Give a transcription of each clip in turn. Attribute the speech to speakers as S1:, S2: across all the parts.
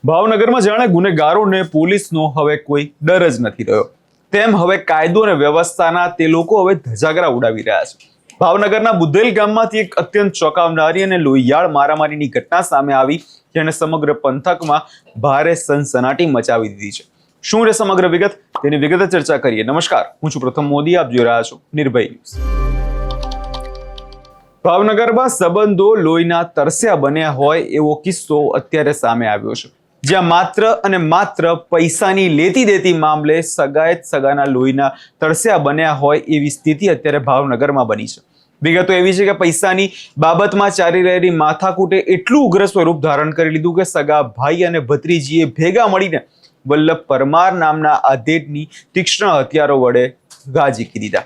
S1: ભાવનગરમાં જાણે ગુનેગારોને પોલીસનો હવે કોઈ ડર જ નથી રહ્યો તેમ હવે કાયદો અને વ્યવસ્થાના તે લોકો હવે ધજાગરા ઉડાવી રહ્યા છે। ભાવનગરના બુધેલ ગામમાંથી એક અત્યંત ચોંકાવનારી અને લોહિયાળ મારામારીની ઘટના સામે આવી જેણે સમગ્ર પંથકમાં ભારે સનસનાટી મચાવી દીધી છે। શું છે સમગ્ર વિગત તેની વિગતે ચર્ચા કરીએ। નમસ્કાર, હું છું પ્રથમ મોદી, આપ જોઈ રહ્યા છો નિર્ભય ન્યૂઝ। ભાવનગરમાં સંબંધો લોહીના તરસ્યા બન્યા હોય એવો કિસ્સો અત્યારે સામે આવ્યો છે, જ્યાં માત્ર અને માત્ર પૈસાની લેતી દેતી મામલે સગાના લોહીના તરસ્યા બન્યા હોય એવી સ્થિતિ અત્યારે ભાવનગરમાં બની છે। વિગતો એવી છે કે પૈસાની બાબતમાં ચાલી રહેલી માથાકૂટે એટલું ઉગ્ર સ્વરૂપ ધારણ કરી લીધું કે સગા ભાઈ અને ભત્રીજીએ ભેગા મળીને વલ્લભ પરમાર નામના આધેડની તીક્ષ્ણ હથિયારો વડે ઘા ઝીકી દીધા।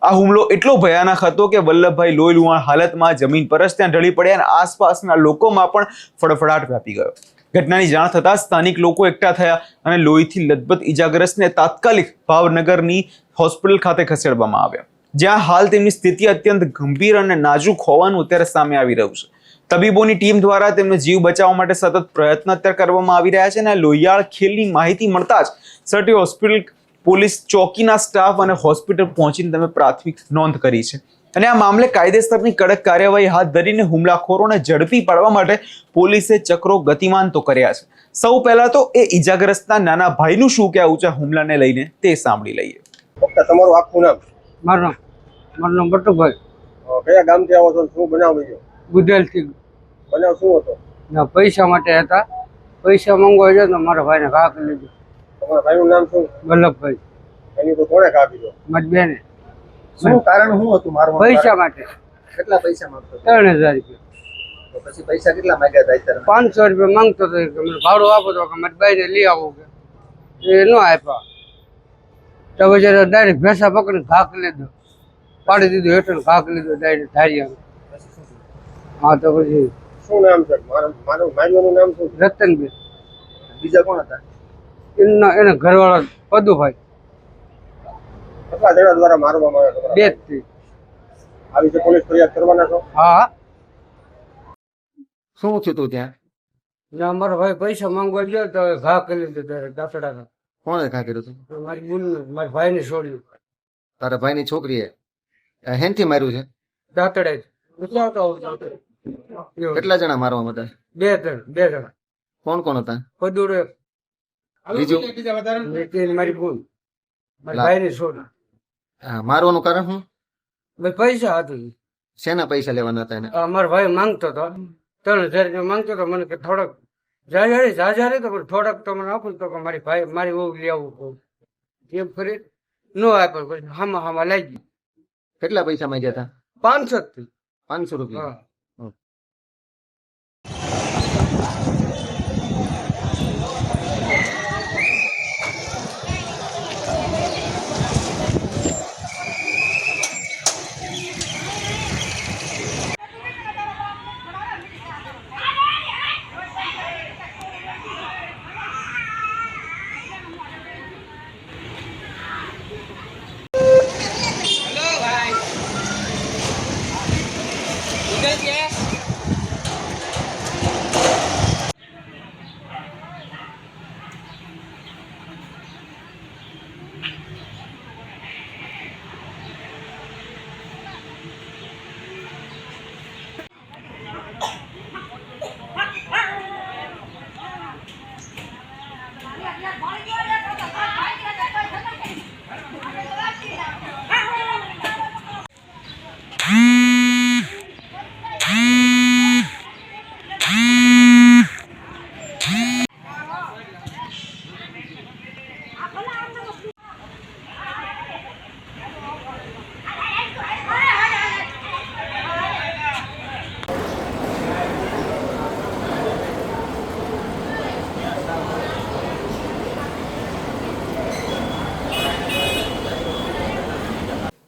S1: આ હુમલો એટલો ભયાનક હતો કે વલ્લભભાઈ લોહી લુહાણ હાલતમાં જમીન પર જ ત્યાં ઢળી પડ્યા અને આસપાસના લોકોમાં પણ ફડફડાટ વ્યાપી ગયો। ઘટનાની જાણ થતાં સ્થાનિક લોકો એકઠા થયા અને લોહીથી લથબથ ઈજાગ્રસ્તને તાત્કાલિક ભાવનગરની હોસ્પિટલ ખાતે ખસેડવામાં આવ્યા, જ્યાં હાલ તેમની સ્થિતિ અત્યંત ગંભીર અને નાજુક હોવાનું અત્યારે સામે આવી રહ્યું છે। તબીબોની ટીમ દ્વારા તેમને જીવ બચાવવા માટે સતત પ્રયત્ન અત્યારે કરવામાં આવી રહ્યા છે અને લોહિયાળ ખેલની માહિતી મળતા જ સટી હોસ્પિટલ પોલીસ ચોકીના સ્ટાફ અને હોસ્પિટલ પહોંચીને તમે પ્રાથમિક નોંધ કરી છે અને આ મામલે કાયદેસરની કડક કાર્યવાહી હાથ ધરીને હુમલાખોરોને ઝડપી પાડવા માટે પોલીસે ચક્રો ગતિમાન તો કર્યા છે। સૌ પહેલા તો એ ઈજાગ્રસ્તના નાના ભાઈનું શું કહેવું છે હુમલાને લઈને તે સાંભળી લઈએ।
S2: તમારું આખું નામ?
S3: મારું નામ બટુભાઈ।
S2: કયા ગામથી આવો છો? શું બનાવ બન્યો?
S3: બુધેલથી।
S2: બનાવ શું હતો?
S3: પૈસા માટે હતા, પૈસા મંગવા જાય તો મારા ભાઈને ઘા કરી લીધો।
S2: તમારા ભાઈનું નામ શું?
S3: વલ્લભભાઈ।
S2: એની તો કોણે ઘા કીધો?
S3: મારી બેને।
S2: શું કારણ શું હતું મારવાનું?
S3: પૈસા માટે।
S2: કેટલા પૈસા માંગતો?
S3: 3000 રૂપિયા।
S2: તો પછી પૈસા કેટલા માંગ્યા હતા અત્યારે?
S3: 500 રૂપિયા માંગતો હતો કે મને ભાડું આપો તો કે મારી બાઈને લઈ આવો કે એ ન આપ્યા તો પછી ડાયરેક્ટ ભેંસા પકડીને ઘા કરી લીધો, પાડી દીધું હેઠળ ઘા કરી લીધો ડાયરેક્ટ ધારિયા। હા તો પછી
S2: શું નામ છે મારવાનું નામ શું?
S3: રતનભાઈ।
S2: બીજા કોણ હતા?
S3: એના ઘરવાળા પદુભાઈ।
S2: કેટલા જણા દ્વારા મારવામાં આવ્યા?
S3: 2 થી।
S2: આ વિશે પોલીસ ફરિયાદ કરવાના છો?
S3: હા।
S2: શું થયું તું ત્યાં?
S3: અમારો ભાઈ પૈસા માંગવા ગયો તો ઘા કરી લીધો દાંતડા।
S2: કોણે ઘા કર્યું હતું?
S3: મારી બુન મારા ભાઈને છોડ્યું।
S2: તારા ભાઈની છોકરીએ હેનથી માર્યું છે?
S3: દાંતડે।
S2: કેટલા જણા મારવામાં હતા?
S3: 2 જણા।
S2: કોણ કોણ હતા?
S3: પદુડે,
S2: બીજું?
S3: મારી બુન મારા ભાઈને છોડ્યું।
S2: મારવાનું કારણ શું?
S3: ભાઈ પૈસા હતું।
S2: શેના પૈસા લેવાના હતા એને?
S3: મારો ભાઈ માંગતો હતો 3000 રૂપિયા માંગતો હતો મને કે થોડોક જાજારે તો થોડાક તો મને આપું તો મારી ભાઈ મારી બહુ લઈ આવું એમ ફરી ન આપ્યો પછી હામાં લાગી।
S2: કેટલા પૈસા માંગ્યા હતા?
S3: 500 થી।
S2: 500 રૂપિયા।
S3: હા।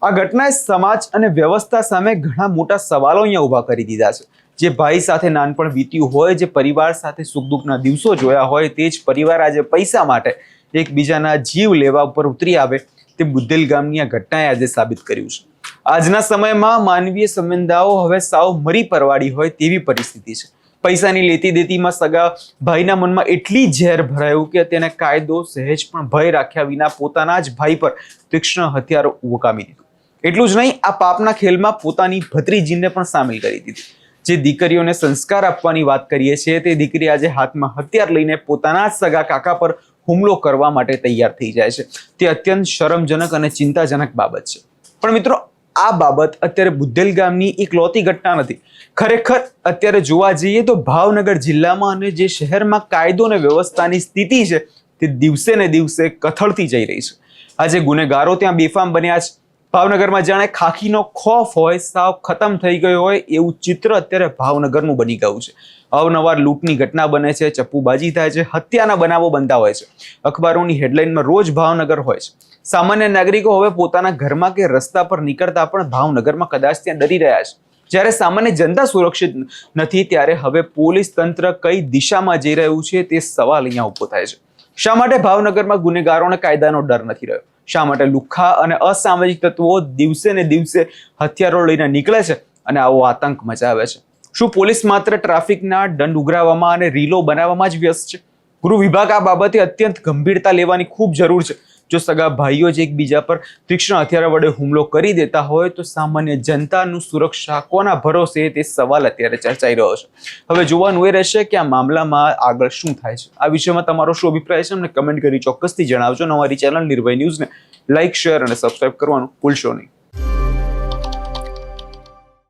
S1: આ ઘટનાએ સમાજ અને વ્યવસ્થા સામે ઘણા મોટા સવાલો અહીંયા ઊભા કરી દીધા છે। જે ભાઈ સાથે નાનપણ વીત્યું હોય, જે પરિવાર સાથે સુખ દુઃખના દિવસો જોયા હોય, તે જ પરિવાર આજે પૈસા માટે એકબીજાના જીવ લેવા ઉપર ઉતરી આવે તે બુધેલ ગામની આ ઘટનાએ આજે સાબિત કર્યું છે। આજના સમયમાં માનવીય સંબંધો હવે સાવ મરી પરવાડી હોય તેવી પરિસ્થિતિ છે। પૈસાની લેતી દેતીમાં સગા ભાઈના મનમાં એટલી ઝેર ભરાયું કે તેને કાયદો સહેજ પણ ભય રાખ્યા વિના પોતાના જ ભાઈ પર તીક્ષ્ણ હથિયારો ઉકામી દીધું. એટલું જ નહીં, આ પાપના ખેલમાં પોતાની ભત્રીજીને પણ સામેલ કરી દીધી. જે દીકરીઓને સંસ્કાર આપવાની વાત કરીએ છીએ તે દીકરી આજે હાથમાં હથિયાર લઈને પોતાના જ સગા કાકા પર હુમલો કરવા માટે તૈયાર થઈ જાય છે. તે અત્યંત શરમજનક અને ચિંતાજનક બાબત છે. પણ મિત્રો, આ બાબત અત્યારે બુદ્ધેલ ગામની એકલૌતી ઘટના નથી. ખરેખર અત્યારે જોવા જઈએ તો ભાવનગર જિલ્લામાં અને જે શહેરમાં કાયદો અને વ્યવસ્થાની સ્થિતિ છે તે દિવસે ને દિવસે કથળતી જઈ રહી છે. આજે ગુનેગારો ત્યાં બેફામ બન્યા છે. ભાવનગરમાં જાણે ખાખીનો ખોફ હોય, સાવ ખતમ થઈ ગયો હોય એવું ચિત્ર અત્યારે ભાવનગરનું બની ગયું છે. અવનવાર લૂંટની ઘટના બને છે, ચપ્પુબાજી થાય છે, હત્યાના બનાવો બનતા હોય છે. અખબારોની હેડલાઇનમાં રોજ ભાવનગર હોય છે. સામાન્ય નાગરિકો હવે પોતાના ઘરમાં કે રસ્તા પર નીકળતા પણ ભાવનગરમાં કદાચ ત્યાં ડરી રહ્યા છે. જ્યારે સામાન્ય જનતા સુરક્ષિત નથી ત્યારે હવે પોલીસ તંત્ર કઈ દિશામાં જઈ રહ્યું છે તે સવાલ અહીંયા ઉભો થાય છે. શા માટે ભાવનગરમાં ગુનેગારોને કાયદાનો ડર નથી રહ્યો? શા માટે લુખ્ખા અને અસામાજિક તત્વો દિવસે ને દિવસે હથિયારો લઈને નીકળે છે અને આવો આતંક મચાવે છે? શું પોલીસ માત્ર ટ્રાફિકના દંડ ઉઘરાવવામાં અને રીલો બનાવવામાં જ વ્યસ્ત છે? ગૃહ વિભાગ આ બાબતે અત્યંત ગંભીરતા લેવાની ખૂબ જરૂર છે. જો સગા ભાઈઓ જ એકબીજા પર તીક્ષ્ણ હથિયારો વડે હુમલો કરી દેતા હોય તો સામાન્ય જનતાનું સુરક્ષા કોના ભરોસે તે સવાલ અત્યારે ચર્ચાઈ રહ્યો છે. હવે જોવાનું એ રહેશે કે આ મામલામાં આગળ શું થાય છે. આ વિષયમાં તમારો શું અભિપ્રાય છે અમને કમેન્ટ કરી ચોક્કસથી જણાવજો. અમારી ચેનલ નિર્ભય ન્યૂઝને લાઇક, શેર અને સબસ્ક્રાઇબ કરવાનું ભૂલશો નહીં.